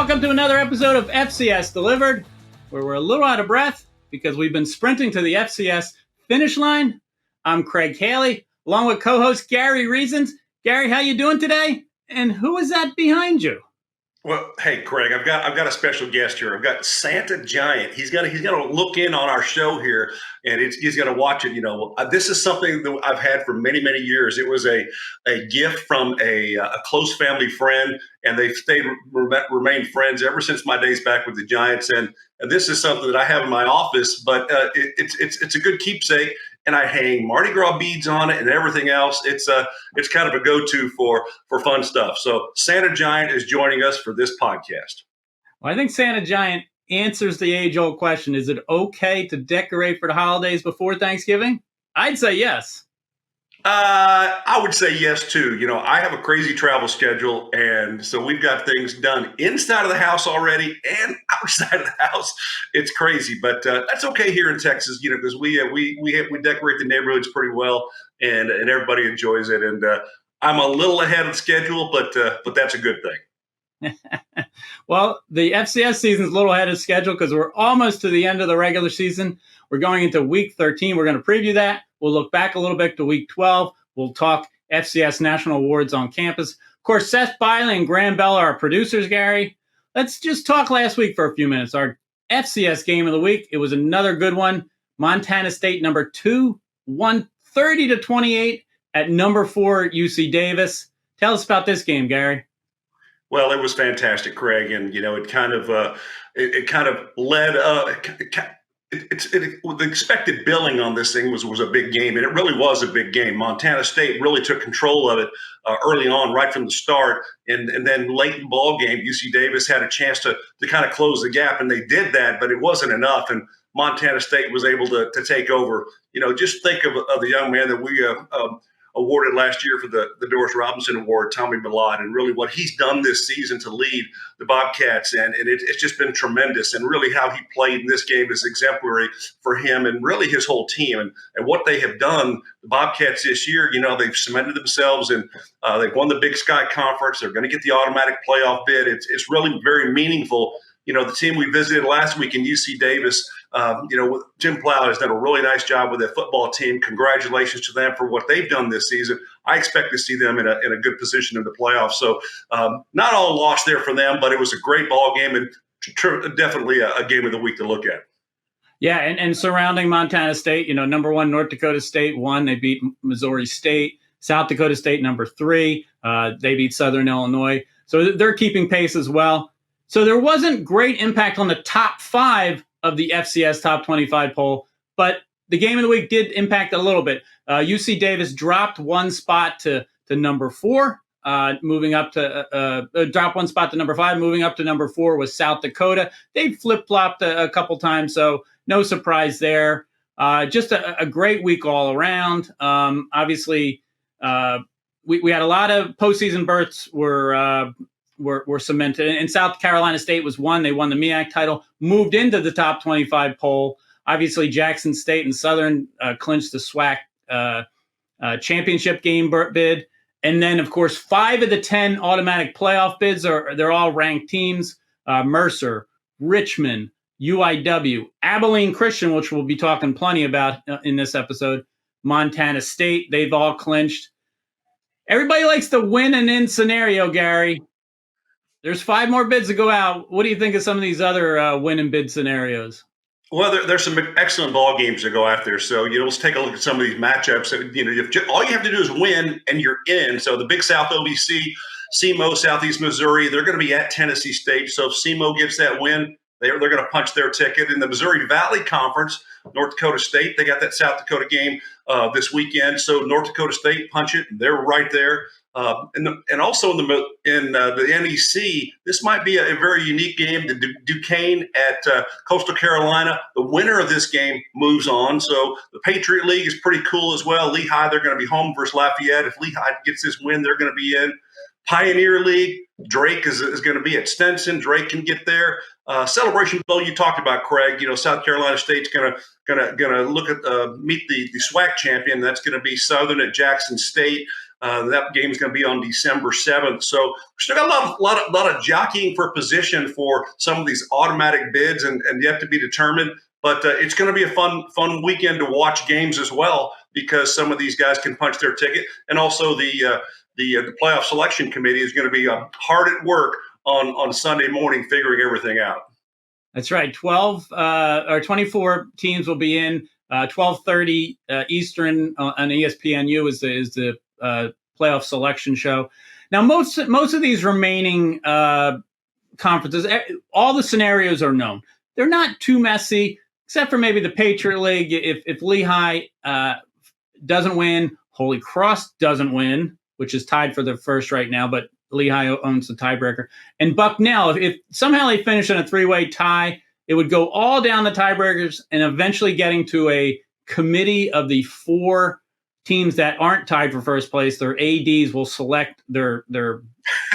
Welcome to another episode of FCS Delivered, where we're a little out of breath because we've been sprinting to the FCS finish line. I'm Craig Haley, along with co-host Gary Reasons. Gary, how you doing today? And who is that behind you? Well, hey, Craig, I've got a special guest here. I've got Santa Giant. He's gonna look in on our show here, and he's gonna watch it. This is something that I've had for many years. It was a gift from a close family friend, and they've remained friends ever since my days back with the Giants. And this is something that I have in my office, but it's a good keepsake. And I hang Mardi Gras beads on it and everything else. It's kind of a go-to for fun stuff. So Santa Giant is joining us for this podcast. Well, I think Santa Giant answers the age-old question: is it okay to decorate for the holidays before Thanksgiving? I'd say yes. I would say yes too. I have a crazy travel schedule, and so we've got things done inside of the house already and outside of the house. It's crazy, but that's okay here in Texas. Because we decorate the neighborhoods pretty well, and everybody enjoys it. And I'm a little ahead of schedule, but that's a good thing. Well, the FCS season is a little ahead of schedule because we're almost to the end of the regular season. We're going into week 13. We're going to preview that. We'll look back a little bit to week 12. We'll talk FCS National Awards on campus. Of course, Seth, Biley, and Graham Bell are our producers, Gary. Let's just talk last week for a few minutes. Our FCS game of the week, it was another good one. Montana State, number 2, won 30-28 at number 4, UC Davis. Tell us about this game, Gary. Well, it was fantastic, Craig, and it kind of led. The expected billing on this thing was a big game, and it really was a big game. Montana State really took control of it early on, right from the start, and then late in the ball game, UC Davis had a chance to kind of close the gap, and they did that, but it wasn't enough, and Montana State was able to take over. Just think of the young man that we awarded last year for the Doris Robinson Award, Tommy Biley, and really what he's done this season to lead the Bobcats, and it's just been tremendous. And really how he played in this game is exemplary for him and really his whole team. And what they have done, the Bobcats this year, they've cemented themselves, and they've won the Big Sky Conference. They're going to get the automatic playoff bid. It's really very meaningful. The team we visited last week in UC Davis, Jim Plow has done a really nice job with their football team. Congratulations to them for what they've done this season. I expect to see them in a good position in the playoffs. So not all lost there for them, but it was a great ball game and definitely a game of the week to look at. Yeah, and surrounding Montana State, number 1, North Dakota State won. They beat Missouri State. South Dakota State, number 3. They beat Southern Illinois. So they're keeping pace as well. So there wasn't great impact on the top 5 of the FCS Top 25 poll, but the game of the week did impact a little bit. UC Davis dropped one spot to number 4, moving up to dropped one spot to number 5, moving up to number 4 was South Dakota. They flip-flopped a couple times, so no surprise there. Just a great week all around. Obviously, we had a lot of postseason berths were cemented. And South Carolina State was one. They won the MEAC title, moved into the top 25 poll. Obviously, Jackson State and Southern clinched the SWAC championship game bid. And then, of course, 5 of the 10 automatic playoff bids they're all ranked teams. Mercer, Richmond, UIW, Abilene Christian, which we'll be talking plenty about in this episode, Montana State, they've all clinched. Everybody likes the win and in scenario, Gary. There's 5 more bids to go out. What do you think of some of these other win and bid scenarios? Well, there's some excellent ball games to go out there. So, let's take a look at some of these matchups. All you have to do is win, and you're in. So the Big South OVC, SEMO, Southeast Missouri, they're going to be at Tennessee State. So if SEMO gets that win, they're going to punch their ticket. In the Missouri Valley Conference, North Dakota State, they got that South Dakota game this weekend. So North Dakota State punch it. They're right there. And also in the NEC, this might be a very unique game. The Duquesne at Coastal Carolina. The winner of this game moves on. So the Patriot League is pretty cool as well. Lehigh, they're going to be home versus Lafayette. If Lehigh gets this win, they're going to be in. Pioneer League, Drake is going to be at Stetson. Drake can get there. Celebration Bowl, you talked about, Craig. South Carolina State's going to look at meet the SWAC champion. That's going to be Southern at Jackson State. That game is going to be on December 7th. So we still got a lot of jockeying for position for some of these automatic bids and yet to be determined. But it's going to be a fun weekend to watch games as well, because some of these guys can punch their ticket, and also the playoff selection committee is going to be hard at work on Sunday morning figuring everything out. That's right. 24 teams will be in 12:30 Eastern on ESPNU is the playoff selection show. Now, most of these remaining conferences, all the scenarios are known. They're not too messy, except for maybe the Patriot League. If Lehigh doesn't win, Holy Cross doesn't win, which is tied for the first right now, but Lehigh owns the tiebreaker. And Bucknell, if somehow they finish in a three-way tie, it would go all down the tiebreakers and eventually getting to a committee of the 4 teams that aren't tied for first place. Their ADs will select their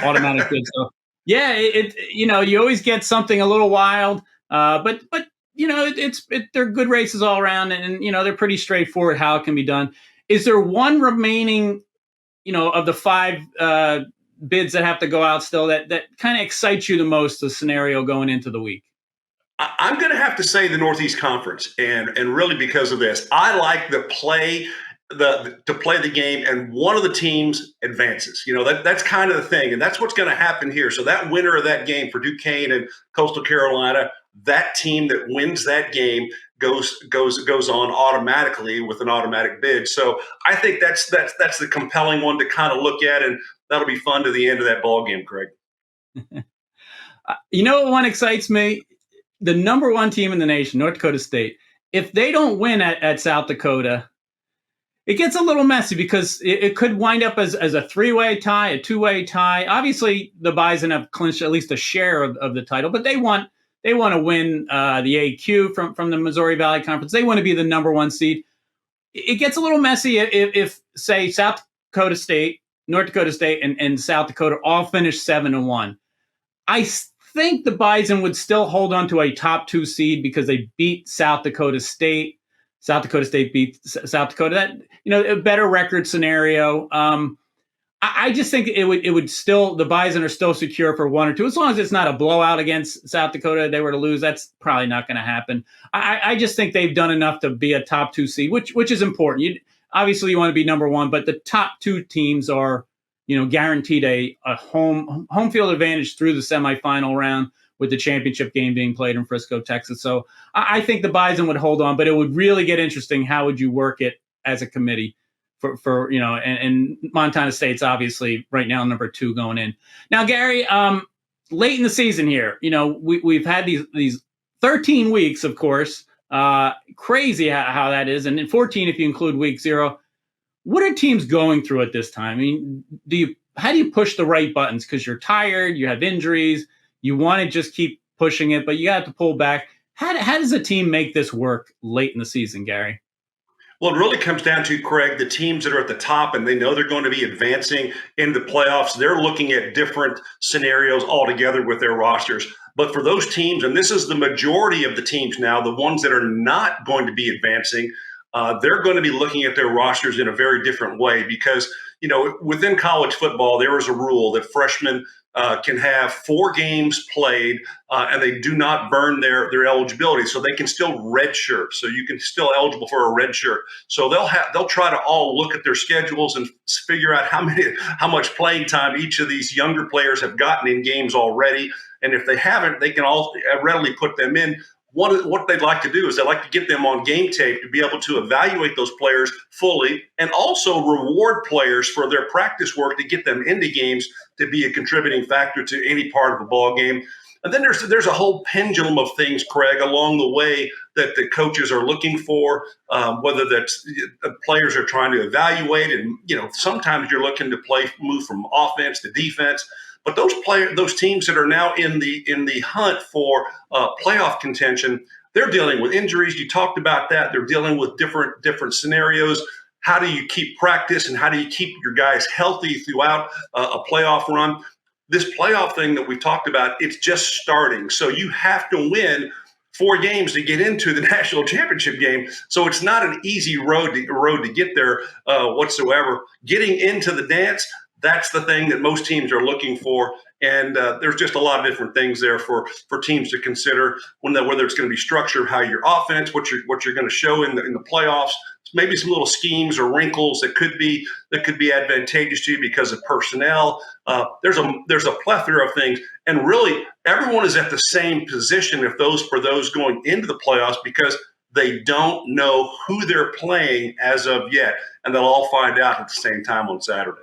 automatic bid. So yeah, you always get something a little wild, but they're good races all around, and they're pretty straightforward how it can be done. Is there one remaining, of the 5 bids that have to go out still that kind of excites you the most, the scenario going into the week? I'm going to have to say the Northeast Conference, and really because of this. I like to play the game, and one of the teams advances. That's kind of the thing, and that's what's going to happen here. So that winner of that game for Duquesne and Coastal Carolina, that team that wins that game goes on automatically with an automatic bid. So I think that's the compelling one to kind of look at, and that'll be fun to the end of that ball game, Craig. What one excites me? The number 1 team in the nation, North Dakota State. If they don't win at South Dakota, it gets a little messy, because it could wind up as a 3-way tie, a 2-way tie. Obviously, the Bison have clinched at least a share of the title, but they want to win the AQ from the Missouri Valley Conference. They want to be the number 1 seed. It gets a little messy if say, South Dakota State, North Dakota State, and South Dakota all finish 7-1. I think the Bison would still hold on to a top 2 seed because they beat South Dakota State. South Dakota State beat South Dakota. That, a better record scenario. I just think it would still, the Bison are still secure for 1 or 2, as long as it's not a blowout against South Dakota. If they were to lose, that's probably not going to happen. I just think they've done enough to be a top 2 seed, which is important. Obviously you want to be number 1, but the top 2 teams are, guaranteed a home field advantage through the semifinal round, with the championship game being played in Frisco, Texas. So I think the Bison would hold on, but it would really get interesting. How would you work it as a committee for and Montana State's obviously right now number 2 going in. Now, Gary, late in the season here, we've had these 13 weeks, of course, crazy how that is. And in 14, if you include week 0, what are teams going through at this time? I mean, how do you push the right buttons? Because you're tired, you have injuries, you want to just keep pushing it, but you have to pull back. How does a team make this work late in the season, Gary? Well, it really comes down to, Craig, the teams that are at the top and they know they're going to be advancing into the playoffs. They're looking at different scenarios altogether with their rosters. But for those teams, and this is the majority of the teams now, the ones that are not going to be advancing, they're going to be looking at their rosters in a very different way, because, within college football, there is a rule that freshmen can have 4 games played, and they do not burn their eligibility, so they can still redshirt. So you can still eligible for a redshirt. So they'll try to all look at their schedules and figure out how much playing time each of these younger players have gotten in games already. And if they haven't, they can all readily put them in. What they'd like to do is they'd like to get them on game tape to be able to evaluate those players fully, and also reward players for their practice work to get them into games to be a contributing factor to any part of a ball game. And then there's a whole pendulum of things, Craig, along the way that the coaches are looking for, whether that's the players are trying to evaluate. And, sometimes you're looking to move from offense to defense. But those teams that are now in the hunt for playoff contention, they're dealing with injuries. You talked about that. They're dealing with different scenarios. How do you keep practice, and how do you keep your guys healthy throughout a playoff run? This playoff thing that we talked about, it's just starting. So you have to win 4 games to get into the national championship game. So it's not an easy road to get there whatsoever. Getting into the dance, that's the thing that most teams are looking for. And there's just a lot of different things there for teams to consider, whether it's going to be structure, how your offense, what you're going to show in the playoffs, maybe some little schemes or wrinkles that could be advantageous to you because of personnel. There's a plethora of things, and really everyone is at the same position for those going into the playoffs because they don't know who they're playing as of yet, and they'll all find out at the same time on Saturday.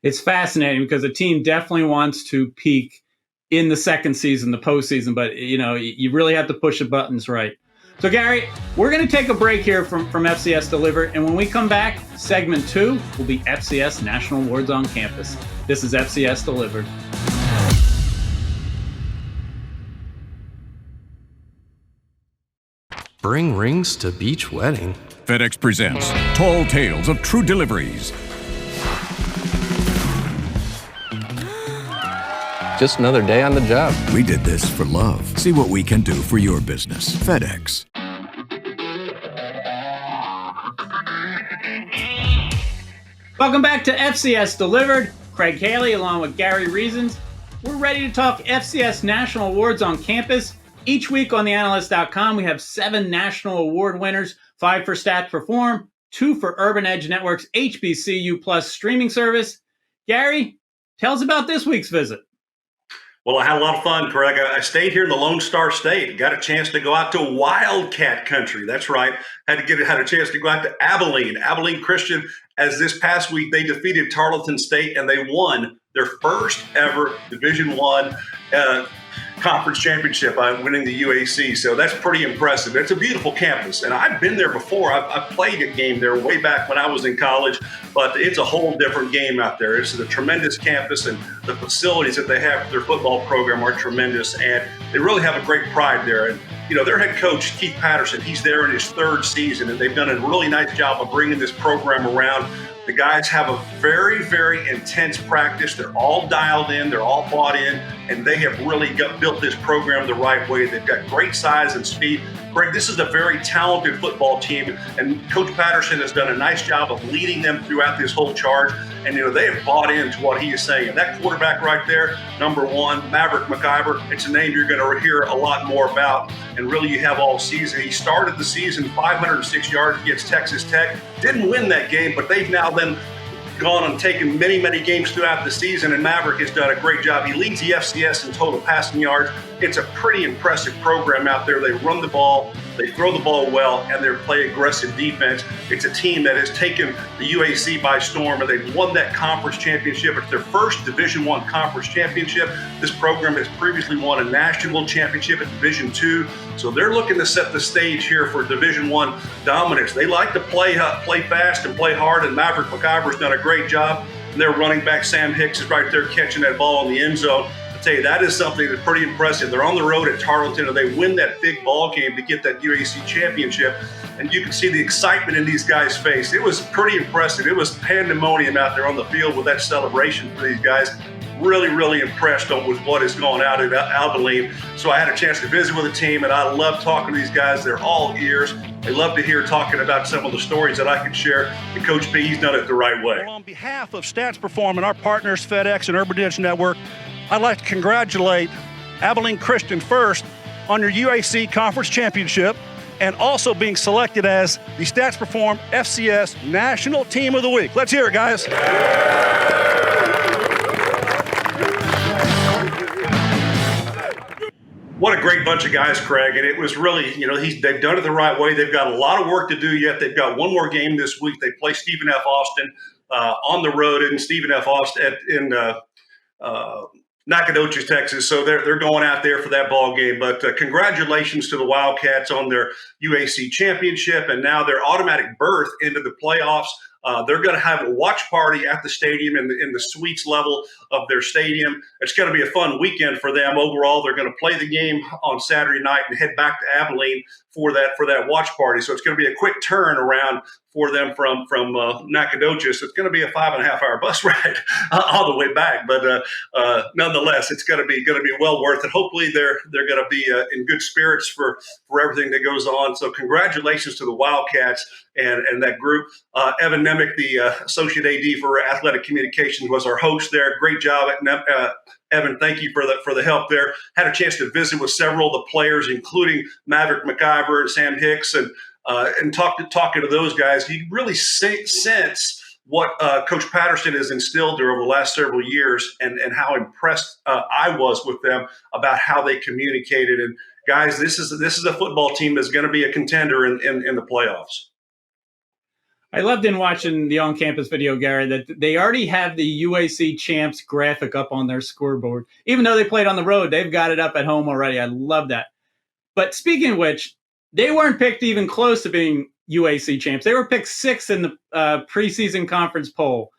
It's fascinating because the team definitely wants to peak in the second season, the postseason, but you really have to push the buttons right. So Gary, we're going to take a break here from FCS Delivered, and when we come back, segment 2 will be FCS National Awards on campus. This is FCS Delivered. Bring rings to beach wedding. FedEx presents Tall Tales of True Deliveries. Just another day on the job. We did this for love. See what we can do for your business. FedEx. Welcome back to FCS Delivered. Craig Haley along with Gary Reasons. We're ready to talk FCS National Awards on campus. Each week on TheAnalyst.com, we have 7 national award winners, 5 for Stats Perform, 2 for Urban Edge Network's HBCU Plus streaming service. Gary, tell us about this week's visit. Well, I had a lot of fun, Craig. I stayed here in the Lone Star State. Got a chance to go out to Wildcat country. That's right. Had a chance to go out to Abilene Christian. As this past week, they defeated Tarleton State and they won their first ever Division I conference championship by winning the UAC. So that's pretty impressive. It's a beautiful campus, and I've been there before. I've played a game there way back when I was in college, but it's a whole different game out there. It's a tremendous campus, and the facilities that they have for their football program are tremendous, and they really have a great pride there. And their head coach, Keith Patterson, he's there in his 3rd season, and they've done a really nice job of bringing this program around. The guys have a very, very intense practice. They're all dialed in. They're all bought in, and they have really built this program the right way. They've got great size and speed. Greg, this is a very talented football team, and Coach Patterson has done a nice job of leading them throughout this whole charge. And, they have bought into what he is saying. And that quarterback right there, number 1, Maverick McIver, it's a name you're going to hear a lot more about. And really, you have all season. He started the season 506 yards against Texas Tech. Didn't win that game, but they've now then gone and taken many, many games throughout the season, and Maverick has done a great job. He leads the FCS in total passing yards. It's a pretty impressive program out there. They run the ball, they throw the ball well, and they play aggressive defense. It's a team that has taken the UAC by storm, and they've won that conference championship. It's their first Division I conference championship. This program has previously won a national championship at Division II, so they're looking to set the stage here for Division I dominance. They like to play fast and play hard, and Maverick McIver's done a great job. And their running back, Sam Hicks, is right there catching that ball in the end zone. I tell you, that is something that's pretty impressive. They're on the road at Tarleton, and they win that big ball game to get that UAC championship. And you can see the excitement in these guys' face. It was pretty impressive. It was pandemonium out there on the field with that celebration for these guys. Really, really impressed with what has gone out at Abilene. So I had a chance to visit with the team, and I love talking to these guys. They're all ears. They love to hear talking about some of the stories that I can share. And Coach B, he's done it the right way. Well, on behalf of Stats Perform and our partners, FedEx and Urban Edge Network, I'd like to congratulate Abilene Christian first on your UAC Conference Championship and also being selected as the Stats Perform FCS National Team of the Week. Let's hear it, guys. What a great bunch of guys, Craig. And it was really, they've done it the right way. They've got a lot of work to do yet. They've got one more game this week. They play Stephen F. Austin on the road in Stephen F. Austin in Nacogdoches, Texas. So they're going out there for that ball game. But congratulations to the Wildcats on their UAC championship and now their automatic berth into the playoffs. They're going to have a watch party at the stadium in the suites level of their stadium. It's going to be a fun weekend for them overall. They're going to play the game on Saturday night and head back to Abilene for that watch party. So it's going to be a quick turn around for them from Nacogdoches. It's going to be a 5.5-hour bus ride all the way back, but nonetheless, it's going to be well worth it. Hopefully, they're going to be in good spirits for everything that goes on. So, congratulations to the Wildcats and that group. Evan Nemec, the associate AD for athletic communications, was our host there. Great job, Evan. Thank you for the help there. Had a chance to visit with several of the players, including Maverick McIver and Sam Hicks, and talking to those guys. You really sense what Coach Patterson has instilled there over the last several years, and how impressed I was with them about how they communicated. And guys, this is a football team that's going to be a contender in the playoffs. I loved in watching the on-campus video, Gary, that they already have the UAC champs graphic up on their scoreboard. Even though they played on the road, they've got it up at home already. I love that. But speaking of which, they weren't picked even close to being UAC champs. They were picked 6th in the preseason conference poll.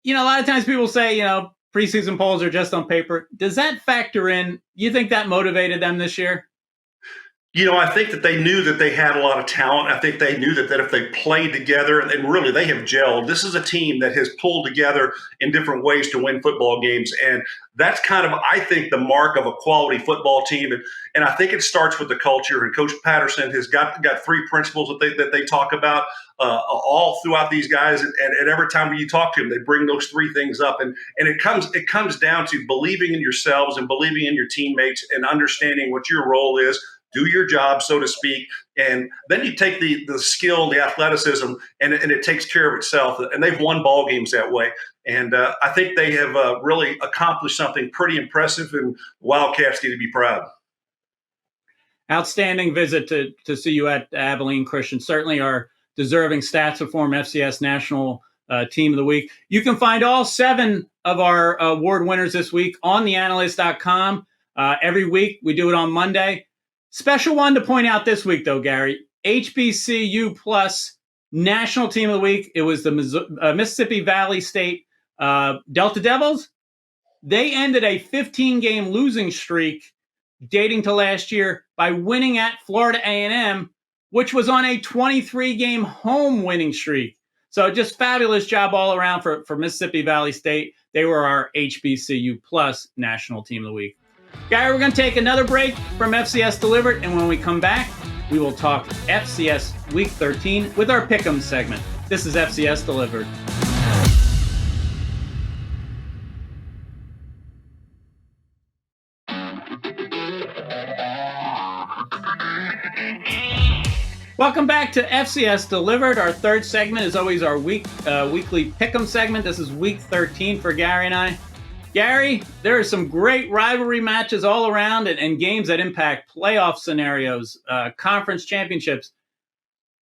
A lot of times people say, preseason polls are just on paper. Does that factor in? You think that motivated them this year? I think that they knew that they had a lot of talent. I think they knew that if they played together, and really they have gelled. This is a team that has pulled together in different ways to win football games. And that's kind of, I think, the mark of a quality football team. And I think it starts with the culture. And Coach Patterson has got 3 principles that they talk about all throughout these guys. And every time you talk to them, they bring those 3 things up. And it comes down to believing in yourselves and believing in your teammates and understanding what your role is. Do your job, so to speak, and then you take the skill, the athleticism, and it takes care of itself. And they've won ball games that way. And I think they have really accomplished something pretty impressive, and Wildcats need to be proud. Outstanding visit to see you at Abilene Christian. Certainly our deserving Stats Reform FCS National Team of the Week. You can find all 7 of our award winners this week on TheAnalyst.com. Every week, we do it on Monday. Special one to point out this week, though, Gary. HBCU Plus National Team of the Week. It was the Mississippi Valley State Delta Devils. They ended a 15-game losing streak dating to last year by winning at Florida A&M, which was on a 23-game home winning streak. So just fabulous job all around for Mississippi Valley State. They were our HBCU Plus National Team of the Week. Gary, we're going to take another break from FCS Delivered, and when we come back, we will talk FCS Week 13 with our Pick'em segment. This is FCS Delivered. Welcome back to FCS Delivered. Our third segment is always our weekly Pick'em segment. This is Week 13 for Gary and I. Gary, there are some great rivalry matches all around and games that impact playoff scenarios, conference championships.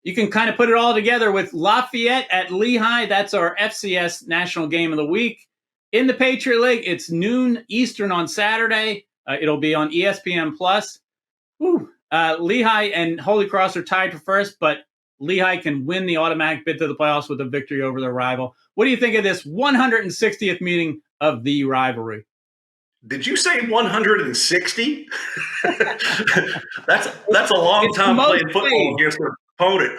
You can kind of put it all together with Lafayette at Lehigh. That's our FCS National Game of the Week. In the Patriot League, it's noon Eastern on Saturday. It'll be on ESPN+. Lehigh and Holy Cross are tied for first, but Lehigh can win the automatic bid to the playoffs with a victory over their rival. What do you think of this 160th meeting of the rivalry? Did you say 160? That's a long time playing football against an opponent.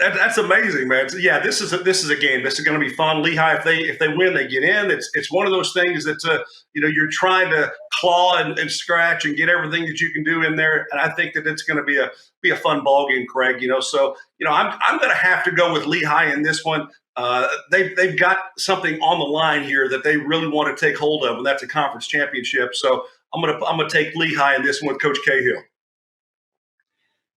That's amazing, man. So yeah, this is a game. This is going to be fun. Lehigh, if they win, they get in. It's one of those things that you're trying to claw and scratch and get everything that you can do in there. And I think that it's going to be a fun ball game, Craig. So I'm going to have to go with Lehigh in this one. They've got something on the line here that they really want to take hold of, and that's a conference championship. So I'm gonna take Lehigh in this one with Coach Cahill.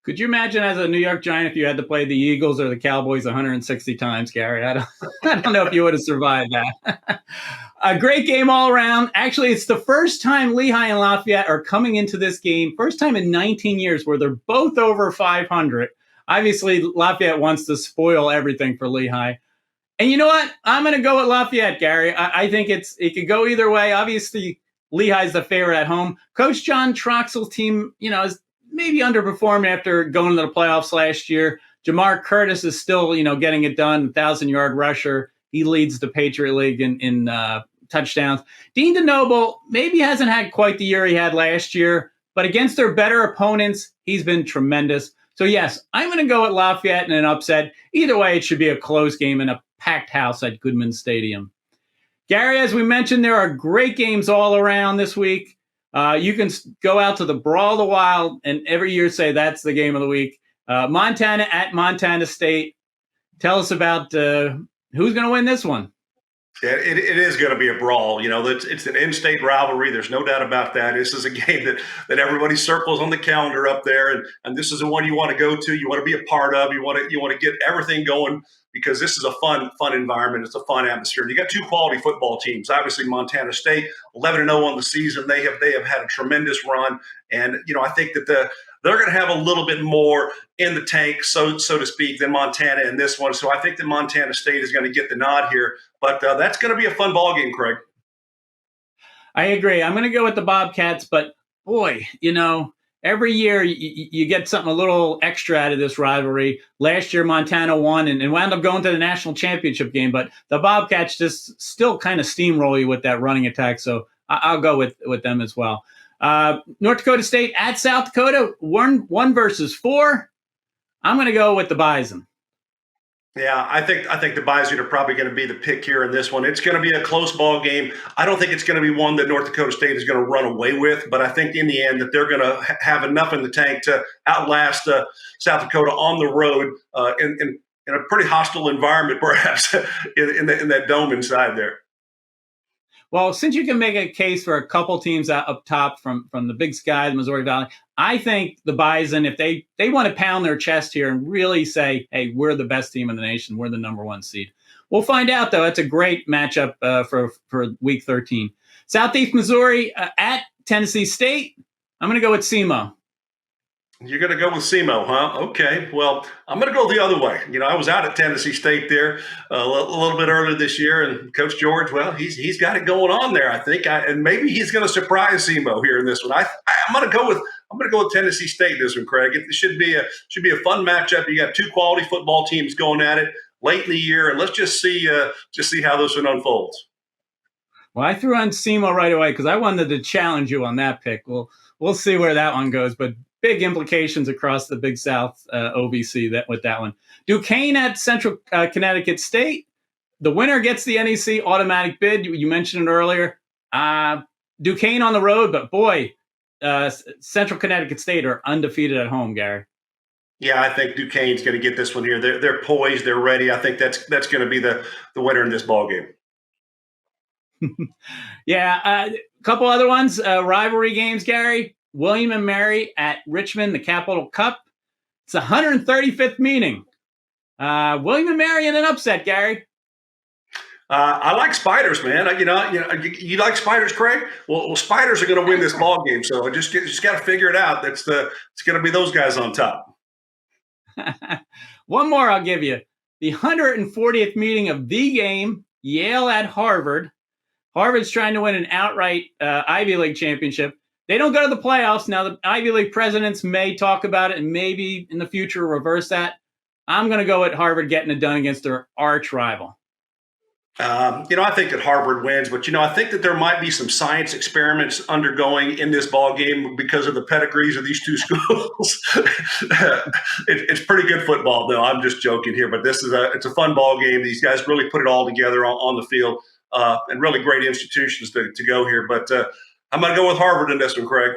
Could you imagine as a New York Giant if you had to play the Eagles or the Cowboys 160 times, Gary? I don't know if you would have survived that. A great game all around. Actually, it's the first time Lehigh and Lafayette are coming into this game. First time in 19 years where they're both over 500. Obviously, Lafayette wants to spoil everything for Lehigh. And you know what? I'm going to go with Lafayette, Gary. I think it could go either way. Obviously, Lehigh's the favorite at home. Coach John Troxell's team, is maybe underperformed after going to the playoffs last year. Jamar Curtis is still, getting it done, 1,000-yard rusher. He leads the Patriot League in touchdowns. Dean DeNoble maybe hasn't had quite the year he had last year, but against their better opponents, he's been tremendous. So, yes, I'm going to go at Lafayette in an upset. Either way, it should be a close game in a packed house at Goodman Stadium. Gary, as we mentioned, there are great games all around this week. You can go out to the Brawl of the Wild and every year say that's the game of the week. Montana at Montana State. Tell us about who's going to win this one. Yeah, it is going to be a brawl. It's an in-state rivalry. There's no doubt about that. This is a game that everybody circles on the calendar up there, and this is the one you want to go to. You want to be a part of. You want to get everything going because this is a fun environment. It's a fun atmosphere. You got two quality football teams. Obviously, Montana State, 11-0 on the season. They have had a tremendous run, and I think that they're going to have a little bit more in the tank, so to speak, than Montana in this one. So I think that Montana State is going to get the nod here. But that's going to be a fun ball game, Craig. I agree. I'm going to go with the Bobcats. But, boy, every year you get something a little extra out of this rivalry. Last year, Montana won and wound up going to the national championship game. But the Bobcats just still kind of steamroll you with that running attack. So I'll go with them as well. North Dakota State at South Dakota, 1 versus 4. I'm going to go with the Bison. Yeah, I think the Bison are probably going to be the pick here in this one. It's going to be a close ball game. I don't think it's going to be one that North Dakota State is going to run away with, but I think in the end that they're going to have enough in the tank to outlast South Dakota on the road in a pretty hostile environment, perhaps in that dome inside there. Well, since you can make a case for a couple teams up top from the Big Sky, the Missouri Valley, I think the Bison, if they want to pound their chest here and really say, hey, we're the best team in the nation, we're the number 1 seed. We'll find out, though. It's a great matchup for Week 13. Southeast Missouri at Tennessee State. I'm going to go with SEMO. You're going to go with SEMO, huh? Okay. Well, I'm going to go the other way. I was out at Tennessee State there a little bit earlier this year, and Coach George, well, he's got it going on there, I think, and maybe he's going to surprise SEMO here in this one. I'm going to go with Tennessee State this one, Craig. It should be a fun matchup. You got two quality football teams going at it late in the year, and let's just see how this one unfolds. Well, I threw on SEMO right away because I wanted to challenge you on that pick. We'll see where that one goes, but big implications across the Big South OVC with that one. Duquesne at Central Connecticut State. The winner gets the NEC automatic bid. You mentioned it earlier. Duquesne on the road, but boy, Central Connecticut State are undefeated at home, Gary. Yeah, I think Duquesne's going to get this one here. They're poised. They're ready. I think that's going to be the winner in this ball game. Yeah, a couple other ones. Rivalry games, Gary. William and Mary at Richmond, the Capital Cup. It's the 135th meeting. William and Mary in an upset, Gary. I like Spiders, man. You like Spiders, Craig? Well, Spiders are going to win this ball game, so just got to figure it out. It's going to be those guys on top. One more I'll give you. The 140th meeting of the game, Yale at Harvard. Harvard's trying to win an outright Ivy League championship. They don't go to the playoffs. Now, the Ivy League presidents may talk about it and maybe in the future reverse that. I'm going to go with Harvard getting it done against their arch rival. I think that Harvard wins, but, I think that there might be some science experiments undergoing in this ball game because of the pedigrees of these two schools. It's pretty good football, though. I'm just joking here, but it's a fun ball game. These guys really put it all together on the field and really great institutions to go here. But I'm going to go with Harvard in this one, Craig.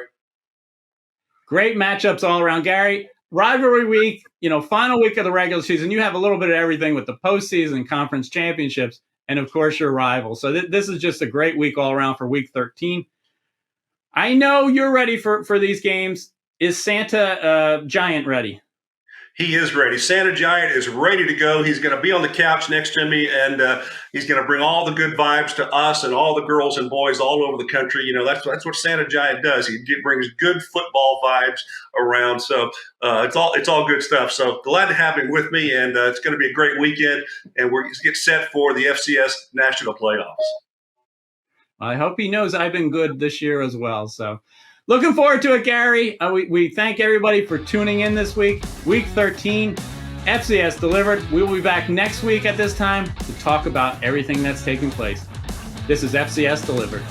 Great matchups all around, Gary. Rivalry week, final week of the regular season. You have a little bit of everything with the postseason, conference championships, and, of course, your rival. So this is just a great week all around for Week 13. I know you're ready for these games. Is Santa Giant ready? He is ready. Santa Giant is ready to go. He's going to be on the couch next to me, and he's going to bring all the good vibes to us and all the girls and boys all over the country. That's what Santa Giant does. He brings good football vibes around. So it's all good stuff. So glad to have him with me, and it's going to be a great weekend. And we're going to get set for the FCS National Playoffs. I hope he knows I've been good this year as well. So looking forward to it, Gary. We thank everybody for tuning in this week, Week 13. FCS Delivered. We will be back next week at this time to talk about everything that's taking place. This is FCS Delivered.